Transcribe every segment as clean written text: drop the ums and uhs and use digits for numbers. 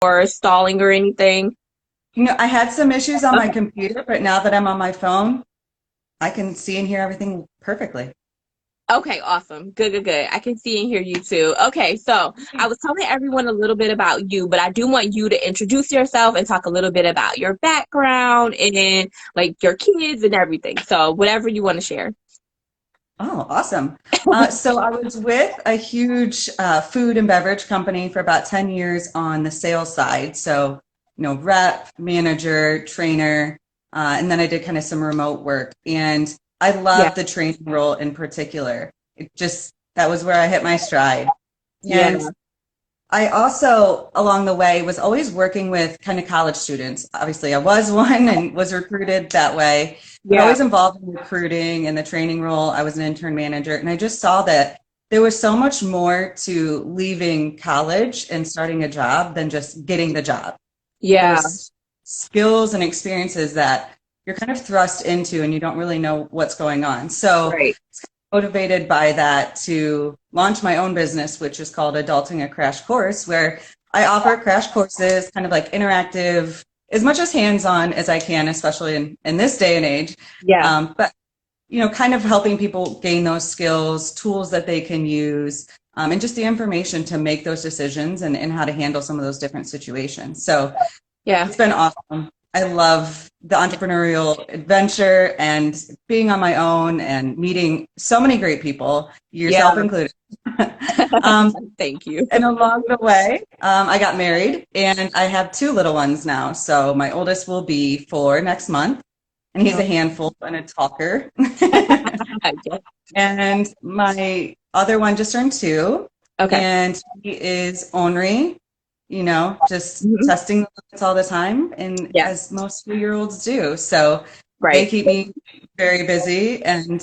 or stalling or anything? I had some issues on my computer, but now that I'm on my phone, I can see and hear everything perfectly. Okay, awesome. Good, good, good. I can see and hear you too. Okay, so I was telling everyone a little bit about you, but I do want you to introduce yourself and talk a little bit about your background and like your kids and everything. So whatever you want to share. Oh, awesome. So I was with a huge food and beverage company for about 10 years on the sales side. So, rep, manager, trainer, and then I did kind of some remote work. And I Yeah, love the training role in particular. That was where I hit my stride. yeah, And I also, along the way, was always working with kind of college students. Obviously, I was one and was recruited that way, but yeah, always involved in recruiting and the training role. I was an intern manager, and I just saw that there was so much more to leaving college and starting a job than just getting the job. There yeah. was skills and experiences that you're kind of thrust into, and you don't really know what's going on. So Right. motivated by that to launch my own business, which is called Adulting a Crash Course, where I offer crash courses, kind of like interactive, as much as hands-on as I can, especially in this day and age. Yeah. But kind of helping people gain those skills, tools that they can use, and just the information to make those decisions and how to handle some of those different situations. So Yeah. it's been awesome. I love the entrepreneurial adventure and being on my own and meeting so many great people, Yeah. yourself included. um, Thank you. and along the way, I got married and I have two little ones now. So my oldest will be 4 next month, and he's Mhm. a handful and a talker. Yeah. And my other one just turned 2, Okay. and he is ornery, just Mhm. testing the limits all the time, and Yeah. as most 2-year-olds do. So they Right. keep me very busy and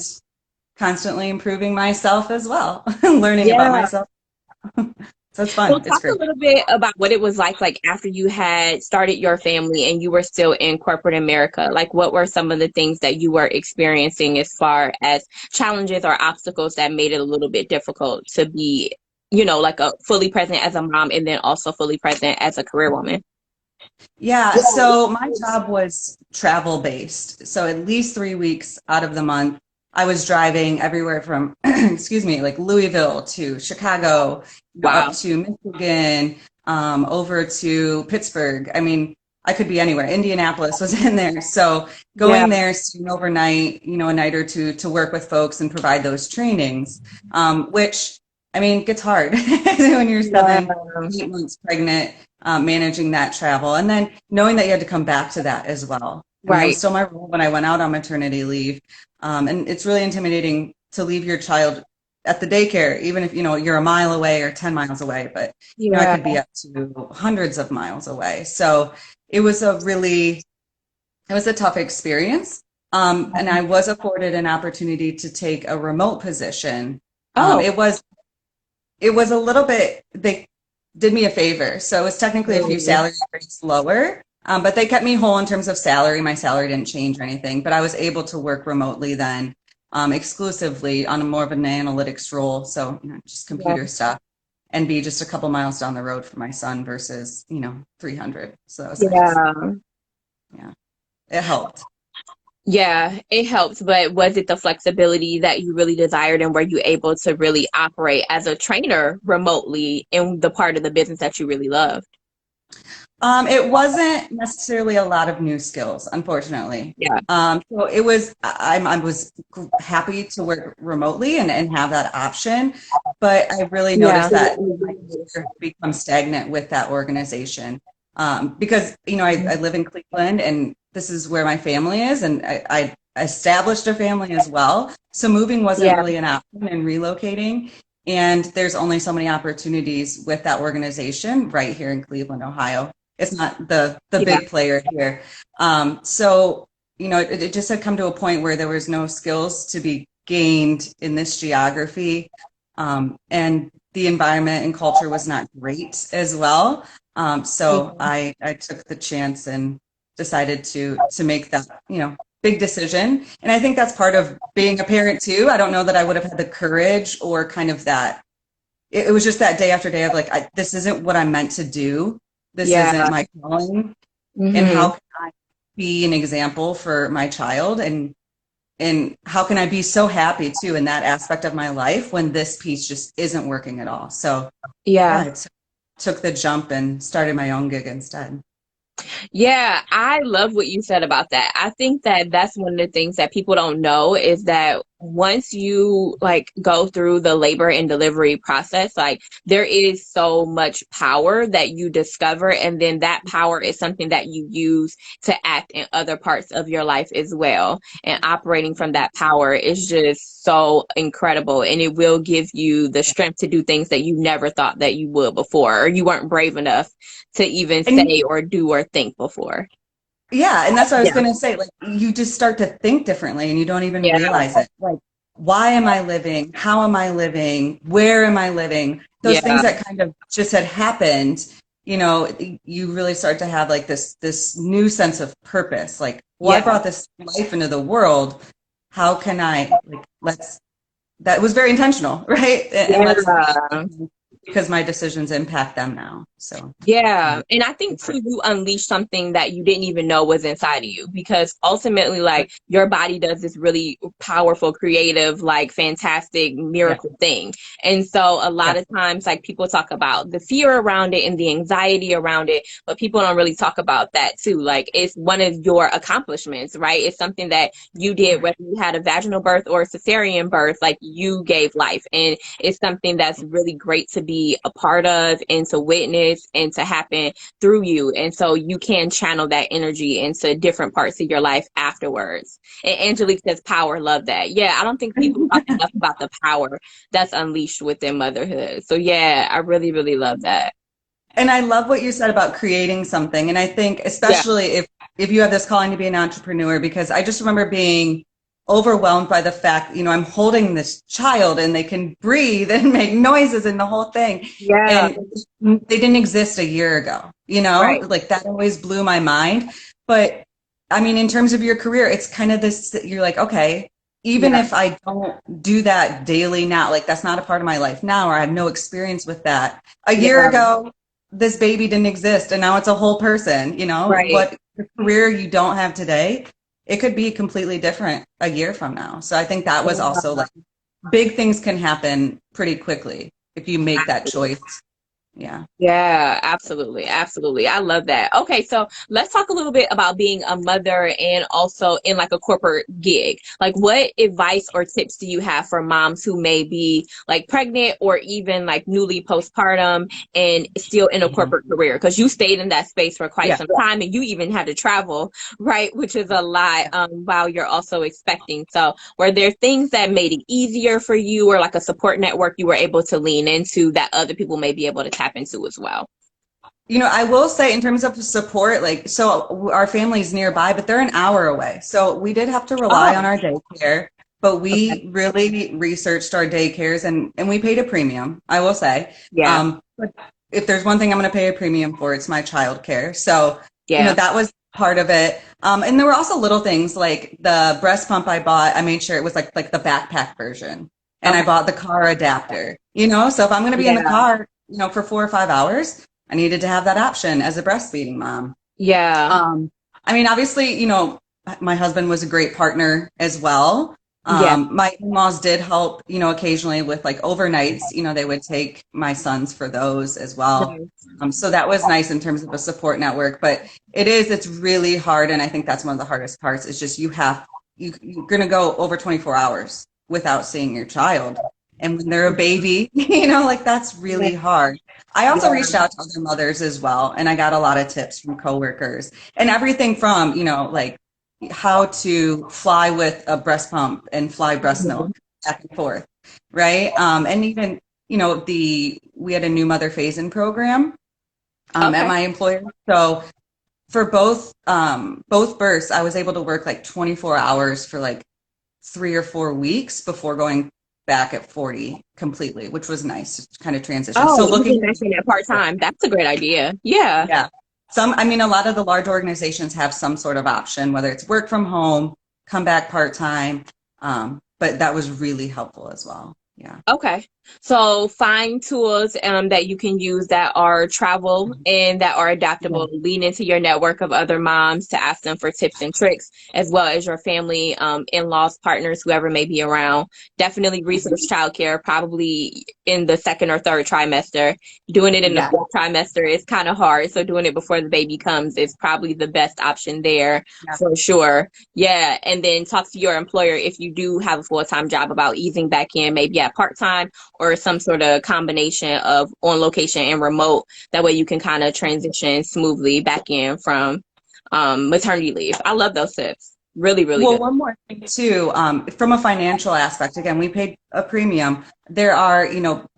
constantly improving myself as well, learning about Yeah. myself. So it's Well, fun. It's talk a great. little bit about what it was like after you had started your family and you were still in corporate America. Like, what were some of the things that you were experiencing as far as challenges or obstacles that made it a little bit difficult to be, like a fully present as a mom and then also fully present as a career woman? Yeah, so my job was travel based. So at least 3 weeks out of the month, I was driving everywhere from, excuse me, like Louisville to Chicago, up Wow. to Michigan, over to Pittsburgh. I mean, I could be anywhere. Indianapolis was in there. So Yeah. going there, staying overnight, a night or two to work with folks and provide those trainings, which I mean, gets hard when you're Yeah. 7, 8 months pregnant, managing that travel, and then knowing that you had to come back to that as well. I mean, it was Right. still my role when I went out on maternity leave, and it's really intimidating to leave your child at the daycare, even if you're a mile away or 10 miles away. But I Yeah. could be up to hundreds of miles away. So it was it was a tough experience. And I was afforded an opportunity to take a remote position. Oh, It was a little bit, they did me a favor. So it was technically a few really? salary rates lower, but they kept me whole in terms of salary. My salary didn't change or anything, but I was able to work remotely then, exclusively on a more of an analytics role. So, just Yeah. computer stuff, and be just a couple miles down the road for my son versus, 300. So that was nice. Yeah. Yeah, it helped. Yeah, it helps, but was it the flexibility that you really desired, and were you able to really operate as a trainer remotely in the part of the business that you really loved? It wasn't necessarily a lot of new skills, unfortunately. Yeah. So it was, I was happy to work remotely and have that option, but I really Yeah. noticed that my career become stagnant with that organization. Because, I live in Cleveland and this is where my family is, and I established a family as well. So moving wasn't Yeah. really an option and relocating. And there's only so many opportunities with that organization right here in Cleveland, Ohio. It's not the Yeah. big player here. So it just had come to a point where there was no skills to be gained in this geography, and the environment and culture was not great as well. So I took the chance and decided to make that big decision. And I think that's part of being a parent too. I don't know that I would have had the courage or kind of that. It was just that day after day of like, this isn't what I'm meant to do, This Yeah. isn't my calling. And how Hmm. can I be an example for my child? And how can I be so happy too in that aspect of my life when this piece just isn't working at all? So yeah, Yeah. I took the jump and started my own gig instead. Yeah, I love what you said about that. I think that that's one of the things that people don't know is that once you like go through the labor and delivery process, like there is so much power that you discover, and then that power is something that you use to act in other parts of your life as well. And operating from that power is just so incredible, and it will give you the strength to do things that you never thought that you would before, or you weren't brave enough to even And say or do or think before. yeah, and that's what I was Yeah. going to say. Like, you just start to think differently and you don't even Yeah. realize it. Like, why am I living? How am I living? Where am I living? Those things Yeah. that kind of just had happened, you really start to have like this new sense of purpose. Like, well, I Yeah. brought this life into the world. How can I like that was very intentional, right? And let's Yeah. because my decisions impact them now. So, Yeah. And I think too, you unleash something that you didn't even know was inside of you because ultimately, like, your body does this really powerful, creative, like, fantastic yeah, miracle thing. And so a lot yeah. of times, like, people talk about the fear around it and the anxiety around it, but people don't really talk about that too. Like, it's one of your accomplishments, right? It's something that you did, whether you had a vaginal birth or a cesarean birth, like, you gave life. And it's something that's really great to be a part of and to witness and to happen through you. And so you can channel that energy into different parts of your life afterwards. And Angelique says, power, love that. Yeah, I don't think people talk enough about the power that's unleashed within motherhood. So yeah, I really, really love that. And I love what you said about creating something. And I think Yeah. especially if you have this calling to be an entrepreneur, because I just remember being overwhelmed by the fact, I'm holding this child and they can breathe and make noises and the whole thing. Yeah. And they didn't exist a year ago, Right. like that always blew my mind. But I mean, in terms of your career, it's kind of this, you're like, okay, even Yeah. if I don't do that daily now, like that's not a part of my life now, or I have no experience with that. A year Yeah. ago, this baby didn't exist and now it's a whole person, Right. what career you don't have today, it could be completely different a year from now. So I think that was also like big things can happen pretty quickly if you make that choice. Yeah. Yeah, absolutely. Absolutely. I love that. Okay, so let's talk a little bit about being a mother and also in like a corporate gig. Like, what advice or tips do you have for moms who may be like pregnant or even like newly postpartum and still in a corporate career? Because you stayed in that space for quite Yeah. some time and you even had to travel, right? Which is a lot while you're also expecting. So, were there things that made it easier for you or like a support network you were able to lean into that other people may be able to tap into as well? I will say in terms of support, like, so our family's nearby, but they're an hour away. So we did have to rely on Oh, our daycare, but okay. we really researched our daycares and we paid a premium, I will say. Yeah. But if there's one thing I'm going to pay a premium for, it's my childcare. So, Yeah. that was part of it. And there were also little things like the breast pump I bought, I made sure it was like the backpack version. And I Okay. bought the car adapter, so if I'm going to be in the Yeah. car, for 4 or 5 hours, I needed to have that option as a breastfeeding mom. Yeah. Um, I mean, obviously, my husband was a great partner as well. Yeah. My in-laws did help, occasionally with like overnights, they would take my sons for those as well. Nice. So that was nice in terms of a support network, but it's really hard. And I think that's one of the hardest parts is just you're going to go over 24 hours without seeing your child. And when they're a baby, like that's really hard. I also Yeah. reached out to other mothers as well, and I got a lot of tips from coworkers and everything from, like how to fly with a breast pump and fly breast Mhm. milk back and forth, right? And even, we had a new mother phase-in program at Okay. my employer. So for both births, I was able to work like 24 hours for like 3 or 4 weeks before going back at 40 completely, which was nice to kind of transition. So Oh, looking even mentioning it part time. That's a great idea. Yeah. yeah. I mean, a lot of the large organizations have some sort of option, whether it's work from home, come back part time. But that was really helpful as well. Yeah. Okay. So find tools that you can use that are travel and that are Yeah. adaptable. Lean into your network of other moms to ask them for tips and tricks, as well as your family, in-laws, partners, whoever may be around. Definitely research childcare, probably in the second or third trimester. Doing it in the Yeah. fourth trimester is kind of hard. So doing it before the baby comes is probably the best option there Yeah. for sure. Yeah. And then talk to your employer if you do have a full-time job about easing back in, maybe at part-time or some sort of combination of on location and remote. That way you can kind of transition smoothly back in from maternity leave. I love those tips. Really, really Well, good. one more thing too, from a financial aspect, again, we paid a premium. There are,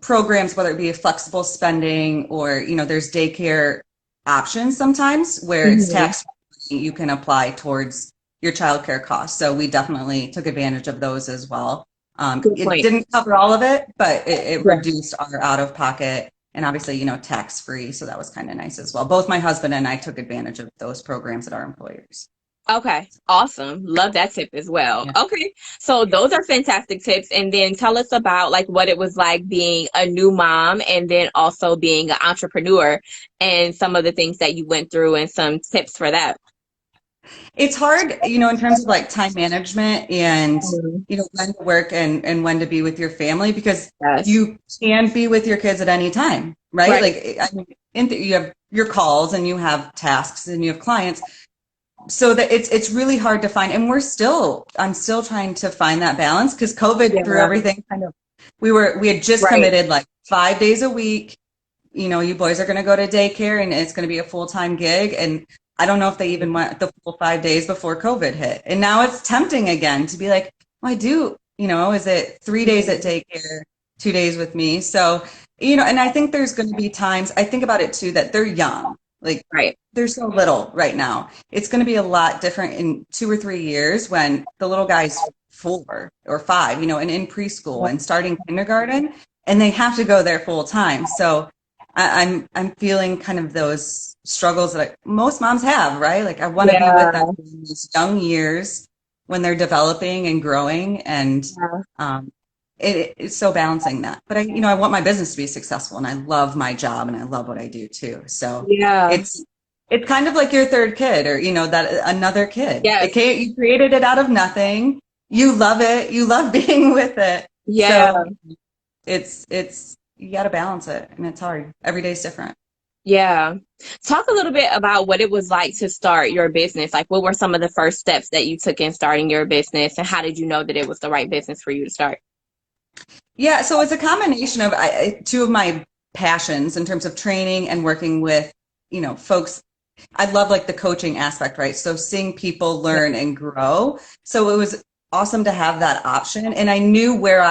programs, whether it be a flexible spending or, there's daycare options sometimes where it's Mhm. tax free, you can apply towards your childcare costs. So we definitely took advantage of those as well. Good It point. didn't cover all of it, but it Yeah. reduced our out of pocket and obviously, tax free. So that was kind of nice as well. Both my husband and I took advantage of those programs at our employers. Okay, awesome. Love that tip as well. Okay, so those are fantastic tips. And then tell us about like what it was like being a new mom and then also being an entrepreneur and some of the things that you went through and some tips for that. It's hard, in terms of like time management and, Mhm. when to work and when to be with your family because Yes. you can be with your kids at any time, right? Right. Like, I mean, you have your calls and you have tasks and you have clients. So that it's really hard to find. And I'm still trying to find that balance because COVID threw Yeah. everything kind of, we had just Right. committed like 5 days a week. You boys are going to go to daycare and it's going to be a full-time gig. And I don't know if they even went the full 5 days before COVID hit. And now it's tempting again to be like, well, I do, is it 3 days at daycare, 2 days with me? So, and I think there's going to be times, I think about it too, that they're young. Like Right. they're so little right now. It's going to be a lot different in 2 or 3 years when the little guy's 4 or 5, and in preschool and starting kindergarten, and they have to go there full time. So I'm feeling kind of those struggles that most moms have, right? Like I want to be with them Yeah. in these young years when they're developing and growing, and um, it's so balancing that. But I want my business to be successful, and I love my job, and I love what I do too. So Yeah. it's kind of like your third kid, or that another kid. Yes. You created it out of nothing. You love it. You love being with it. Yeah. So it's you got to balance it, and it's hard. Every day's different. Yeah. Talk a little bit about what it was like to start your business. Like, what were some of the first steps that you took in starting your business, and how did you know that it was the right business for you to start? Yeah, so it's a combination of two of my passions in terms of training and working with, folks. I love like the coaching aspect, right? So seeing people learn and grow. So it was awesome to have that option. And I knew where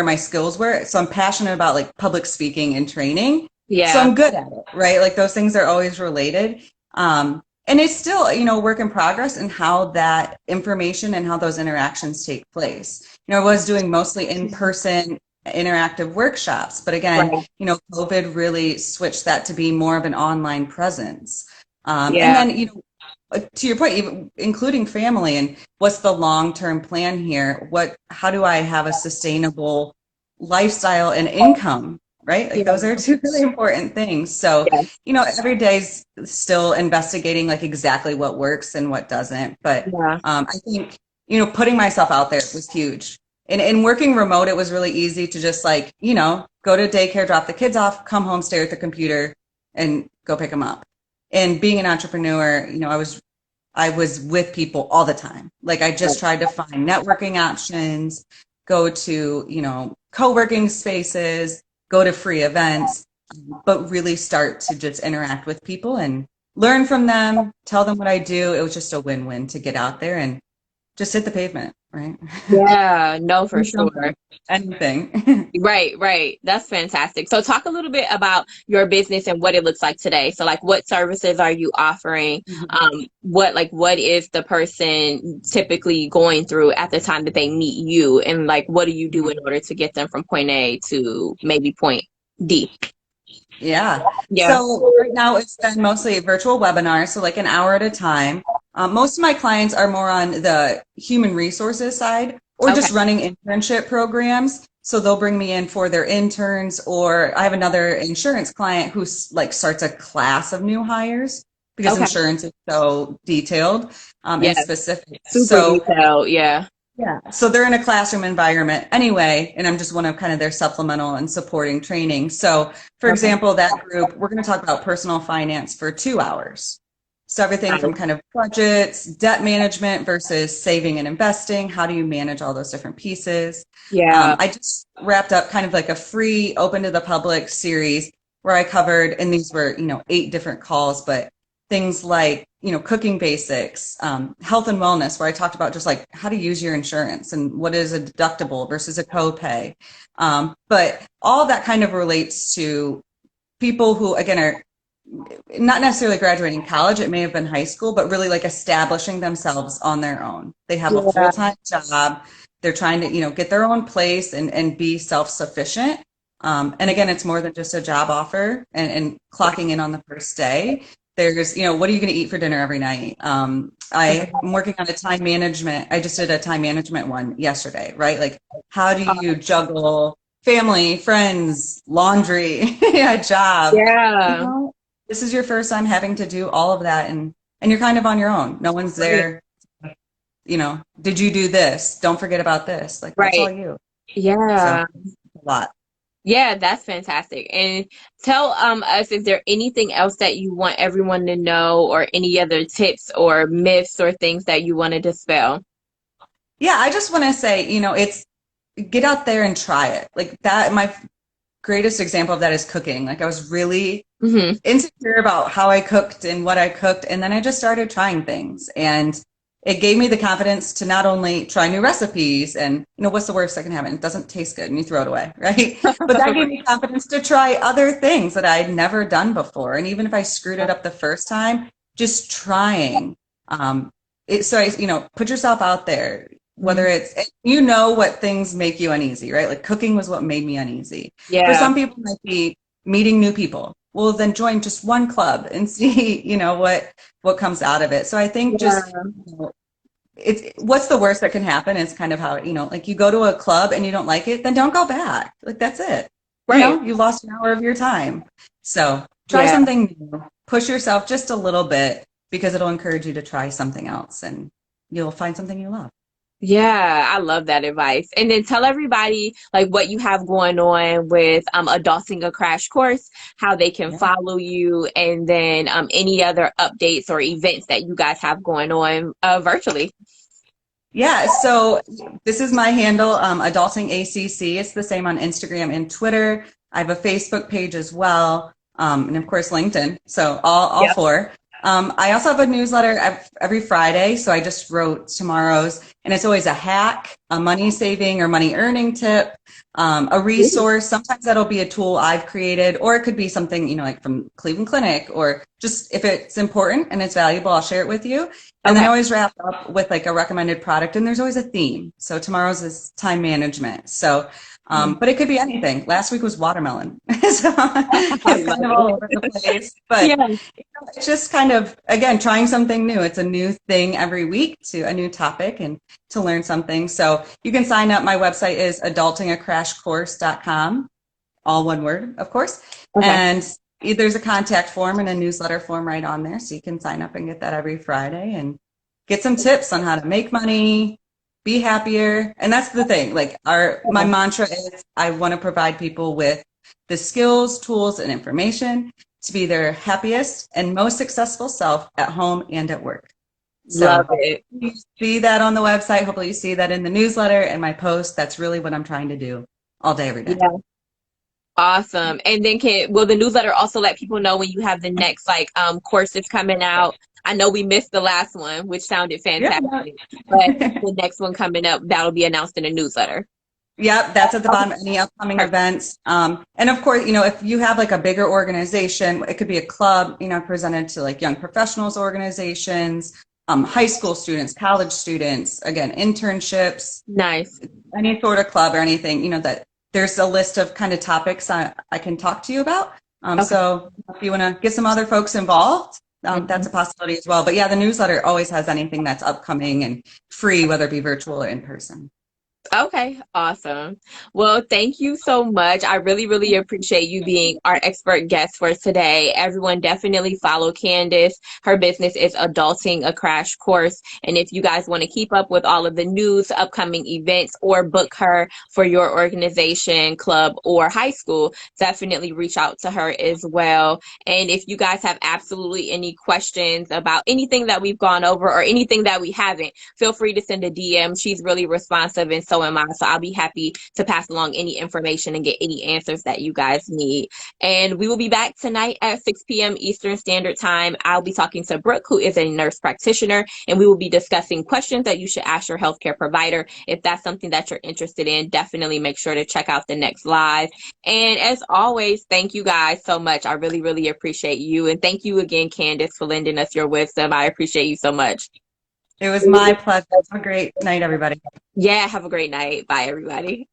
my skills were. So I'm passionate about like public speaking and training. So Yeah. I'm good at it, right? Like those things are always related. And it's still, a work in progress and how that information and how those interactions take place. I was doing mostly in-person interactive workshops, but again, Right. COVID really switched that to be more of an online presence. And Yeah. then, to your point, even including family and what's the long-term plan here? How do I have a sustainable lifestyle and income, right? Like Yeah. those are two really important things. So, Yeah. every day's still investigating like exactly what works and what doesn't. But Yeah. I think, putting myself out there was huge. And working remote, it was really easy to just like, go to daycare, drop the kids off, come home, stare at the computer, and go pick them up. And being an entrepreneur, I was with people all the time. Like I just tried to find networking options, go to, co-working spaces, go to free events, but really start to just interact with people and learn from them, tell them what I do. It was just a win-win to get out there and just hit the pavement, right? Yeah. No, for Do sure. something, anything. Right, right. That's fantastic. So talk a little bit about your business and what it looks like today. So like what services are you offering? What is the person typically going through at the time that they meet you? And like what do you do in order to get them from point A to maybe point D? Yeah. Yeah. So right now it's been mostly a virtual webinar, so like an hour at a time. Most of my clients are more on the human resources side or Okay. just running internship programs. So they'll bring me in for their interns, or I have another insurance client who's like starts a class of new hires because Okay. insurance is so detailed and Yes. specific. Super So detailed. Yeah. yeah. So they're in a classroom environment anyway, and I'm just one of kind of their supplemental and supporting training. So, for Okay. example, that group, we're going to talk about personal finance for 2 hours. So everything Nice. from kind of budgets, debt management versus saving and investing. How do you manage all those different pieces? Yeah. I just wrapped up kind of like a free open to the public series where I covered, and these were, 8 different calls, but things like, cooking basics, health and wellness, where I talked about just like how to use your insurance and what is a deductible versus a copay. But all that kind of relates to people who, again, are not necessarily graduating college. It may have been high school, but really like establishing themselves on their own. They have a Yeah. full-time job. They're trying to, get their own place and be self-sufficient. And again, it's more than just a job offer and clocking in on the first day. There's, what are you going to eat for dinner every night? I'm working on a time management. I just did a time management one yesterday, right? Like, how do you juggle family, friends, laundry, a job? Yeah. This is your first time having to do all of that, and you're kind of on your own. No one's Right. there, did you do this? Don't forget about this. Like, that's all Right. you. So Yeah. a lot. Yeah, that's fantastic. And tell us, is there anything else that you want everyone to know, or any other tips or myths or things that you want to dispel? Yeah, I just want to say, it's get out there and try it. Like that, my greatest example of that is cooking. Like I was really Hmm. insecure about how I cooked and what I cooked. And then I just started trying things. And it gave me the confidence to not only try new recipes and, what's the worst that can happen? It doesn't taste good and you throw it away, right? But that gave me confidence to try other things that I'd never done before. And even if I screwed it up the first time, just trying. Put yourself out there, whether it's, what things make you uneasy, right? Like cooking was what made me uneasy. For Yeah. some people, it might be meeting new people. Well, then join just one club and see, what comes out of it. So I think Yeah. just, it's what's the worst that can happen is kind of how, like you go to a club and you don't like it, then don't go back. Like that's it. Right. You lost an hour of your time. So try Yeah. something new, push yourself just a little bit because it'll encourage you to try something else and you'll find something you love. Yeah, I love that advice. And then tell everybody like what you have going on with Adulting a Crash Course, how they can Yeah. follow you, and then any other updates or events that you guys have going on virtually. Yeah, so this is my handle, Adulting ACC. It's the same on Instagram and Twitter. I have a Facebook page as well, and of course LinkedIn. So all Yep. four. I also have a newsletter every Friday. So I just wrote tomorrow's, and it's always a hack, a money saving or money earning tip, a resource. Sometimes that'll be a tool I've created, or it could be something, like from Cleveland Clinic, or just if it's important and it's valuable, I'll share it with you. And then I Okay. always wrap up with like a recommended product, and there's always a theme. So tomorrow's is time management. So, but it could be anything. Last week was watermelon. So I it's love kind of all it. over the place. But Yeah. it's just kind of, again, trying something new. It's a new thing every week, to a new topic and to learn something. So you can sign up. My website is adultingacrashcourse.com, all one word, of course. Okay. And there's a contact form and a newsletter form right on there. So you can sign up and get that every Friday and get some tips on how to make money, be happier. And that's the thing. Like my mantra is I want to provide people with the skills, tools, and information to be their happiest and most successful self at home and at work. Love So it. you see that on the website. Hopefully you see that in the newsletter and my post. That's really what I'm trying to do all day, every day. Yeah. Awesome. And then will the newsletter also let people know when you have the next like courses coming out? I know we missed the last one, which sounded Yeah. fantastic, but the next one coming up, that'll be announced in a newsletter. Yep, that's at the Okay. bottom. Any upcoming Perfect. events. And of course, if you have like a bigger organization, it could be a club, presented to like young professionals organizations, high school students, college students, again, internships, Nice. any sort of club or anything, that there's a list of kind of topics I can talk to you about. Okay. So if you want to get some other folks involved, that's a possibility as well. But yeah, the newsletter always has anything that's upcoming and free, whether it be virtual or in person. Okay, awesome. Well, thank you so much. I really, really appreciate you being our expert guest for today. Everyone definitely follow Candace. Her business is Adulting a Crash Course. And if you guys want to keep up with all of the news, upcoming events, or book her for your organization, club, or high school, definitely reach out to her as well. And if you guys have absolutely any questions about anything that we've gone over or anything that we haven't, feel free to send a DM. She's really responsive, and so am I. So I'll be happy to pass along any information and get any answers that you guys need. And we will be back tonight at 6 p.m. Eastern Standard Time. I'll be talking to Brooke, who is a nurse practitioner, and we will be discussing questions that you should ask your healthcare provider. If that's something that you're interested in, definitely make sure to check out the next live. And as always, thank you guys so much. I really, really appreciate you. And thank you again, Candace, for lending us your wisdom. I appreciate you so much. It was my pleasure. Have a great night, everybody. Yeah, have a great night. Bye, everybody.